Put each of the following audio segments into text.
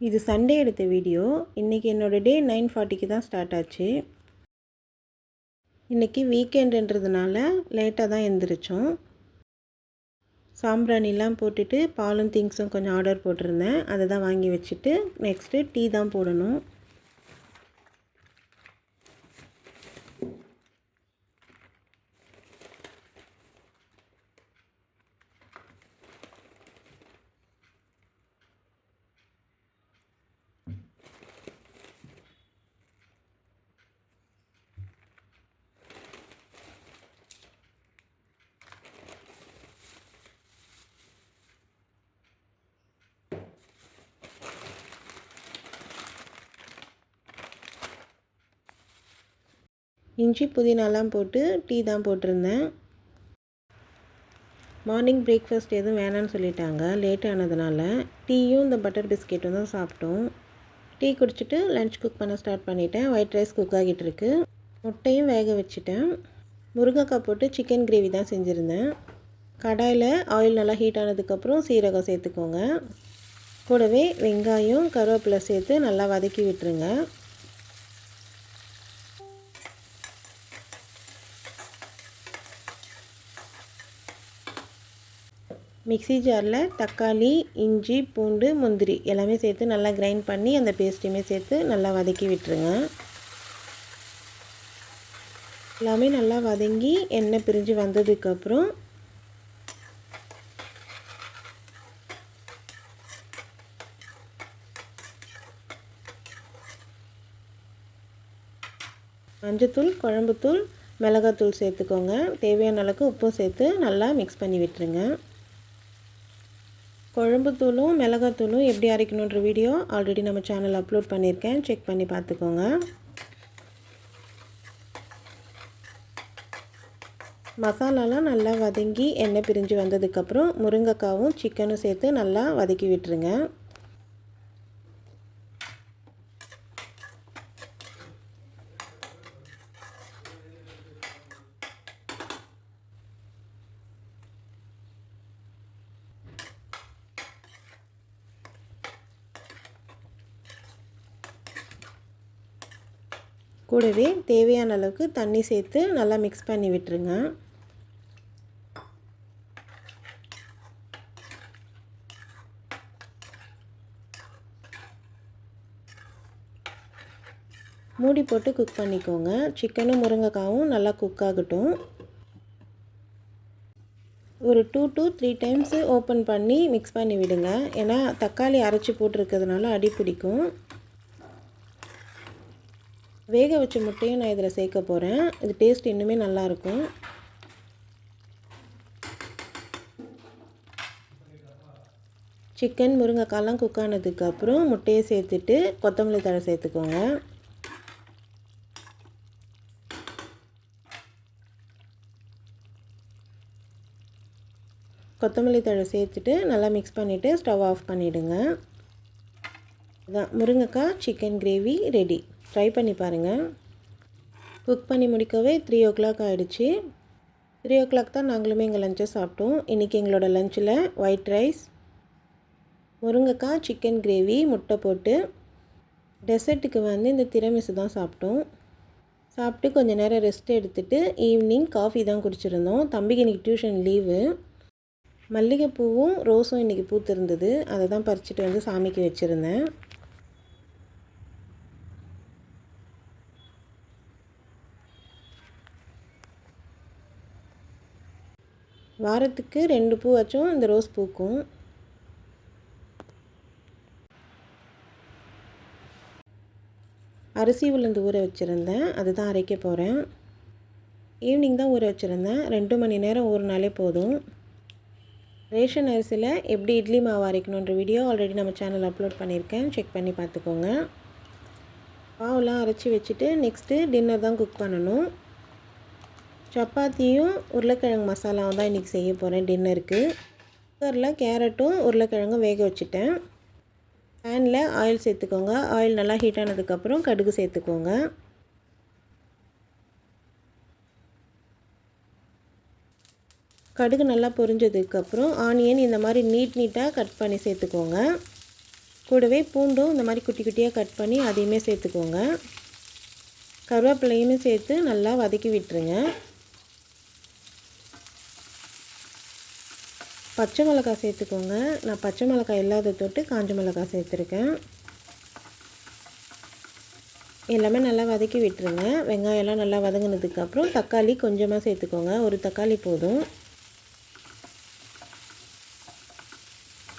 இது சண்டே எடுத்த வீடியோ. இன்றைக்கி என்னோடய டே 9:40க்கு தான் ஸ்டார்ட் ஆச்சு. இன்றைக்கி வீக்கெண்டுன்றதுனால லேட்டாக தான் எழுந்திரிச்சோம். சாம்பிராணிலாம் போட்டுட்டு பாலும் திங்ஸும் கொஞ்சம் ஆர்டர் போட்டிருந்தேன். அதை தான் வாங்கி வச்சுட்டு நெக்ஸ்ட்டு டீ தான் போடணும். இஞ்சி புதினாலாம் போட்டு டீ தான் போட்டிருந்தேன். மார்னிங் பிரேக்ஃபாஸ்ட் எதுவும் வேணான்னு சொல்லிட்டாங்க லேட் ஆனதுனால. டீயும் இந்த பட்டர் பிஸ்கெட்டும் தான் சாப்பிட்டோம். டீ குடிச்சிட்டு லன்ச் குக் பண்ண ஸ்டார்ட் பண்ணிட்டேன். ஒயிட் ரைஸ் குக் ஆகிட்டு இருக்கு. முட்டையும் வேக வச்சுட்டேன். முருங்கைக்காய் போட்டு சிக்கன் கிரேவி தான் செஞ்சுருந்தேன். கடாயில் ஆயில் நல்லா ஹீட் ஆனதுக்கப்புறம் சீரகம் சேர்த்துக்கோங்க. கூடவே வெங்காயம் கருவேப்பிலை சேர்த்து நல்லா வதக்கி விட்டுருங்க. மிக்ஸி ஜாரில் தக்காளி, இஞ்சி, பூண்டு, முந்திரி எல்லாமே சேர்த்து நல்லா கிரைண்ட் பண்ணி அந்த பேஸ்ட்டையுமே சேர்த்து நல்லா வதக்கி விட்டுருங்க. எல்லாமே நல்லா வதங்கி எண்ணெய் பிரிஞ்சு வந்ததுக்கப்புறம் மஞ்சத்தூள், குழம்புத்தூள், மிளகாத்தூள் சேர்த்துக்கோங்க. தேவையான அளவுக்கு உப்பும் சேர்த்து நல்லா மிக்ஸ் பண்ணி விட்டுருங்க. குழம்புத்தூளும் மிளகாத்தூளும் எப்படி அரைக்கணுன்ற வீடியோ ஆல்ரெடி நம்ம சேனல் அப்லோட் பண்ணியிருக்கேன். செக் பண்ணி பார்த்துக்கோங்க. மசாலாலாம் நல்லா வதங்கி எண்ணெய் பிரிஞ்சு வந்ததுக்கப்புறம் முருங்கைக்காவும் சிக்கனும் சேர்த்து நல்லா வதக்கி விட்டுருங்க. கூடவே தேவையான அளவுக்கு தண்ணி சேர்த்து நல்லா மிக்ஸ் பண்ணி விட்டுருங்க. மூடி போட்டு குக் பண்ணிக்கோங்க. சிக்கனும் முருங்கைக்காவும் நல்லா குக் ஆகட்டும். ஒரு 2 to 3 டைம்ஸ் ஓப்பன் பண்ணி மிக்ஸ் பண்ணி விடுங்க. ஏன்னா தக்காளி அரைச்சி போட்டிருக்கிறதுனால அடி பிடிக்கும். வேக வச்ச முட்டையும் நான் இதில் சேர்க்க போகிறேன். இது டேஸ்ட் இன்னுமே நல்லாயிருக்கும். சிக்கன் முருங்கைக்காலாம் குக் ஆனதுக்கப்புறம் முட்டையை சேர்த்துட்டு கொத்தமல்லி தழை சேர்த்துக்கோங்க. கொத்தமல்லி தழை சேர்த்துட்டு நல்லா மிக்ஸ் பண்ணிவிட்டு ஸ்டவ் ஆஃப் பண்ணிவிடுங்க. இதான் முருங்கைக்காய் சிக்கன் கிரேவி ரெடி. ட்ரை பண்ணி பாருங்கள். குக் பண்ணி முடிக்கவே 3 o'clock ஆகிடுச்சு. 3 o'clock தான் நாங்களுமே எங்கள் லஞ்சை சாப்பிட்டோம். இன்றைக்கி எங்களோட லஞ்சில் ஒயிட் ரைஸ், முருங்கைக்காய் சிக்கன் கிரேவி, முட்டை போட்டு, டெசர்ட்டுக்கு இந்த திரமிசு தான் சாப்பிட்டோம். சாப்பிட்டு கொஞ்சம் நேரம் ரெஸ்ட் எடுத்துகிட்டு ஈவினிங் காஃபி தான் குடிச்சிருந்தோம். தம்பிக்கு இன்றைக்கி டியூஷன் லீவு. மல்லிகைப்பூவும் ரோஸும் இன்றைக்கி பூத்திருந்தது. அதை தான் பறிச்சுட்டு வந்து சாமிக்கு வச்சுருந்தேன். வாரத்துக்கு 2 பூ வச்சும் இந்த ரோஸ் பூக்கும். அரிசி உளுந்து ஊற வச்சுருந்தேன். அதுதான் அரைக்க போகிறேன். ஈவினிங் தான் ஊற வச்சுருந்தேன். 2 மணி நேரம் ஊறினாலே போதும். ரேஷன் அரிசியில் எப்படி இட்லி மாவு அரைக்கணுன்ற வீடியோ ஆல்ரெடி நம்ம சேனல் அப்லோட் பண்ணியிருக்கேன். செக் பண்ணி பார்த்துக்கோங்க. மாவுலாம் அரைச்சி வச்சுட்டு நெக்ஸ்ட்டு டின்னர் தான் குக் பண்ணணும். சப்பாத்தியும் உருளைக்கிழங்கு மசாலாவும் தான் இன்றைக்கி செய்ய போகிறேன் டின்னருக்கு. குக்கரில் கேரட்டும் உருளைக்கிழங்கும் வேக வச்சுட்டேன். பேனில் ஆயில் சேர்த்துக்கோங்க. ஆயில் நல்லா ஹீட் ஆனதுக்கப்புறம் கடுகு சேர்த்துக்கோங்க. கடுகு நல்லா பொரிஞ்சதுக்கப்புறம் ஆனியன் இந்த மாதிரி நீட்டாக கட் பண்ணி சேர்த்துக்கோங்க. கூடவே பூண்டும் இந்த மாதிரி குட்டி குட்டியாக கட் பண்ணி அதையுமே சேர்த்துக்கோங்க. கருவேப்பிலையும் சேர்த்து நல்லா வதக்கி விட்டுருங்க. பச்சை மிளகாய் சேர்த்துக்கோங்க. நான் பச்சை மிளகாய் இல்லாத தொட்டு காஞ்ச மிளகாய் சேர்த்துருக்கேன். எல்லாமே நல்லா வதக்கி விட்டுருங்க. வெங்காயம்லாம் நல்லா வதங்கினதுக்கப்புறம் தக்காளி கொஞ்சமாக சேர்த்துக்கோங்க. ஒரு தக்காளி போதும்.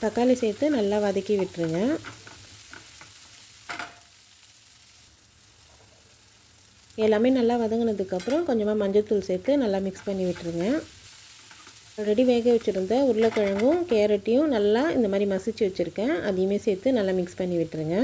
தக்காளி சேர்த்து நல்லா வதக்கி விட்டுருங்க. எல்லாமே நல்லா வதங்கினதுக்கப்புறம் கொஞ்சமாக மஞ்சள்தூள் சேர்த்து நல்லா மிக்ஸ் பண்ணி விட்டுருங்க. ஆல்ரெடி வேக வச்சுருந்த உருளைக்கிழங்கும் கேரட்டையும் நல்லா இந்த மாதிரி மசிச்சு வச்சுருக்கேன். அதையுமே சேர்த்து நல்லா மிக்ஸ் பண்ணி விட்டுருங்க.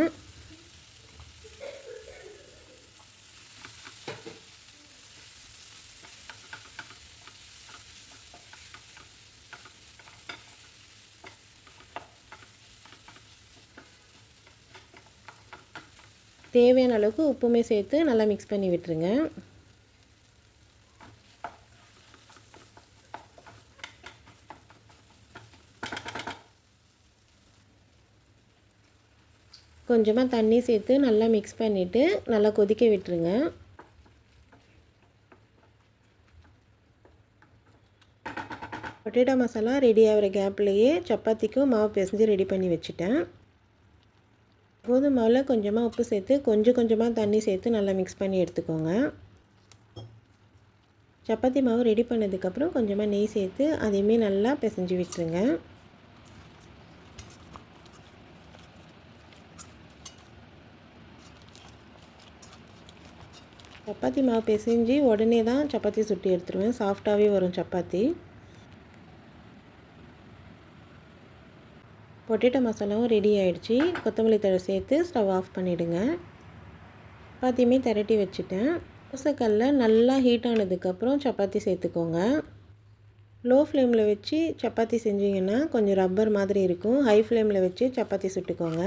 தேவையான அளவுக்கு உப்புமே சேர்த்து நல்லா மிக்ஸ் பண்ணி விட்டுருங்க. கொஞ்சமாக தண்ணி சேர்த்து நல்லா மிக்ஸ் பண்ணிவிட்டு நல்லா கொதிக்க விட்டுருங்க. பொட்டேட்டோ மசாலா ரெடி ஆகிற கேப்லேயே சப்பாத்திக்கும் மாவு பிசைஞ்சு ரெடி பண்ணி வச்சுட்டேன். கோதுமை மாவில் கொஞ்சமாக உப்பு சேர்த்து கொஞ்சமாக தண்ணி சேர்த்து நல்லா மிக்ஸ் பண்ணி எடுத்துக்கோங்க. சப்பாத்தி மாவு ரெடி பண்ணதுக்கப்புறம் கொஞ்சமாக நெய் சேர்த்து அதையுமே நல்லா பிசைஞ்சு விட்டுருங்க. சப்பாத்தி மாவு பிசைஞ்சு உடனே தான் சப்பாத்தி சுட்டு எடுத்துருவேன். சாஃப்டாகவே வரும் சப்பாத்தி. பொட்டேட்டோ மசாலாவும் ரெடி ஆகிடுச்சி. கொத்தமல்லி தழை சேர்த்து ஸ்டவ் ஆஃப் பண்ணிவிடுங்க. சப்பாத்தியுமே திரட்டி வச்சுட்டேன். தோசைக்கல்ல நல்லா ஹீட் ஆனதுக்கப்புறம் சப்பாத்தி சேர்த்துக்கோங்க. லோ ஃப்ளேமில் வச்சு சப்பாத்தி செஞ்சிங்கன்னா கொஞ்சம் ரப்பர் மாதிரி இருக்கும். ஹை ஃப்ளேமில் வச்சு சப்பாத்தி சுட்டுக்கோங்க.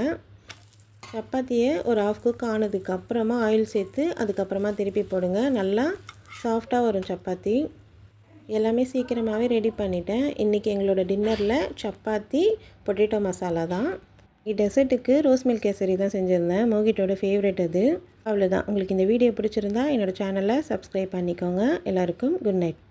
சப்பாத்தியை ஒரு ஆஃப் குக் ஆனதுக்கப்புறமா ஆயில் சேர்த்து அதுக்கப்புறமா திருப்பி போடுங்க. நல்லா சாஃப்டாக வரும் சப்பாத்தி. எல்லாமே சீக்கிரமாகவே ரெடி பண்ணிட்டேன். இன்றைக்கி எங்களோட டின்னரில் சப்பாத்தி பொட்டேட்டோ மசாலா தான். டெசர்ட்டுக்கு ரோஸ் மில்க் கேசரி தான் செஞ்சுருந்தேன். மோகிட்டோட ஃபேவரெட் அது. அவ்வளோதான். உங்களுக்கு இந்த வீடியோ பிடிச்சிருந்தா என்னோடய சேனலை சப்ஸ்கிரைப் பண்ணிக்கோங்க. எல்லாருக்கும் குட் நைட்.